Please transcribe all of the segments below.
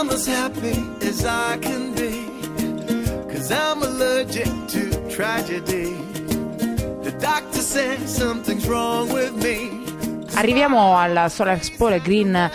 I'm as happy as I can be, 'cause I'm allergic to tragedy. The doctor says something's wrong with me. Arriviamo al Solar Expo Green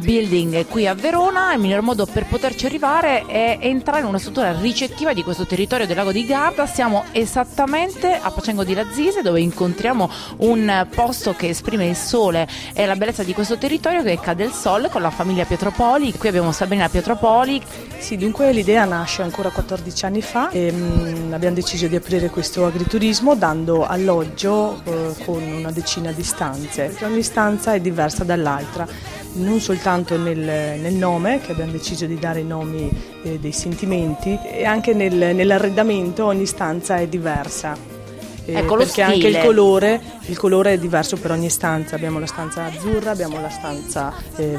Building qui a Verona. Il miglior modo per poterci arrivare è entrare in una struttura ricettiva di questo territorio del lago di Garda. Siamo esattamente a Pacengo di Lazise, dove incontriamo un posto che esprime il sole e la bellezza di questo territorio, che è Cadelsol, con la famiglia Pietropoli. Qui abbiamo Sabrina Pietropoli. Sì, dunque l'idea nasce ancora 14 anni fa e abbiamo deciso di aprire questo agriturismo dando alloggio con una decina di stanze. Ogni stanza è diversa dall'altra, non soltanto nel nome, che abbiamo deciso di dare i nomi dei sentimenti, e anche nell'arredamento ogni stanza è diversa. Ecco, perché anche il colore è diverso per ogni stanza. Abbiamo la stanza azzurra, abbiamo la stanza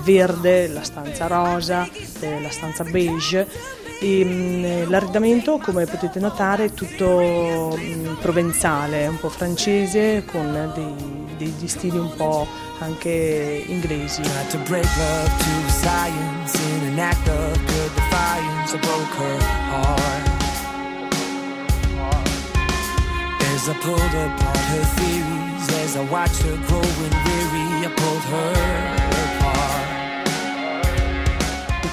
verde, la stanza rosa, la stanza beige. E l'arredamento, come potete notare, è tutto provenzale, un po' francese, con degli stili un po' anche inglesi. As I pulled apart her theories, as I watched her growing weary, I pulled her apart.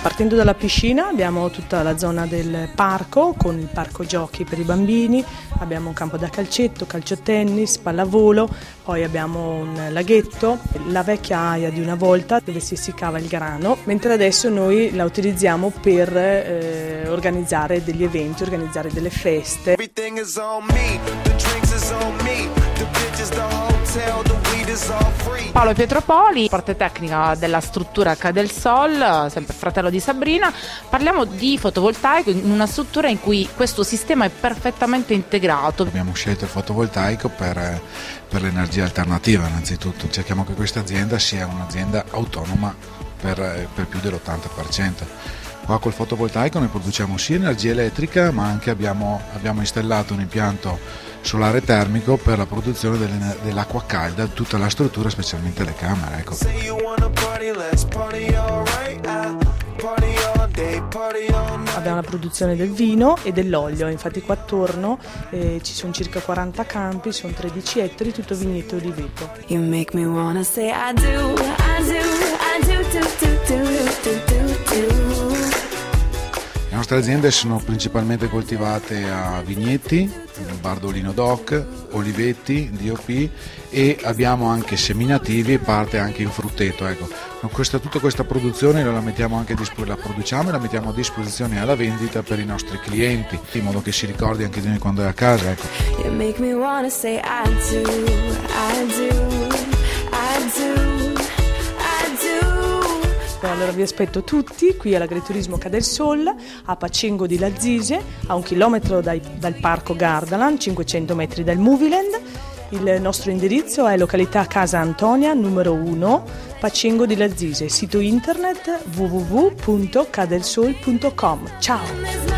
Partendo dalla piscina abbiamo tutta la zona del parco, con il parco giochi per i bambini, abbiamo un campo da calcetto, calcio tennis, pallavolo, poi abbiamo un laghetto, la vecchia aia di una volta dove si essiccava il grano, mentre adesso noi la utilizziamo per organizzare degli eventi, organizzare delle feste. Paolo Pietropoli, parte tecnica della struttura Cadelsol, sempre fratello di Sabrina. Parliamo di fotovoltaico in una struttura in cui questo sistema è perfettamente integrato. Abbiamo scelto il fotovoltaico per l'energia alternativa innanzitutto. Cerchiamo che questa azienda sia un'azienda autonoma per più dell'80%. Qua col fotovoltaico noi produciamo sia energia elettrica, ma anche abbiamo installato un impianto solare termico per la produzione dell'acqua calda, tutta la struttura, specialmente le camere. Ecco. Abbiamo la produzione del vino e dell'olio, infatti qua attorno ci sono circa 40 campi, sono 13 ettari, tutto vigneto e oliveto. You make me wanna say I do, I do, I do, do, do, do, do, do. Le nostre aziende sono principalmente coltivate a vigneti, Bardolino DOC, oliveti, DOP, e abbiamo anche seminativi e parte anche in frutteto. Ecco. Tutta questa produzione la produciamo e la mettiamo a disposizione alla vendita per i nostri clienti, in modo che si ricordi anche di noi quando è a casa. Ecco. You make me wanna say I do, I do, I do. Allora vi aspetto tutti qui all'agriturismo Cadelsol a Pacengo di Lazise, a 1 chilometro dal parco Gardaland, 500 metri dal Moviland. Il nostro indirizzo è località Casa Antonia numero 1, Pacengo di Lazise, sito internet www.cadelsol.com. Ciao!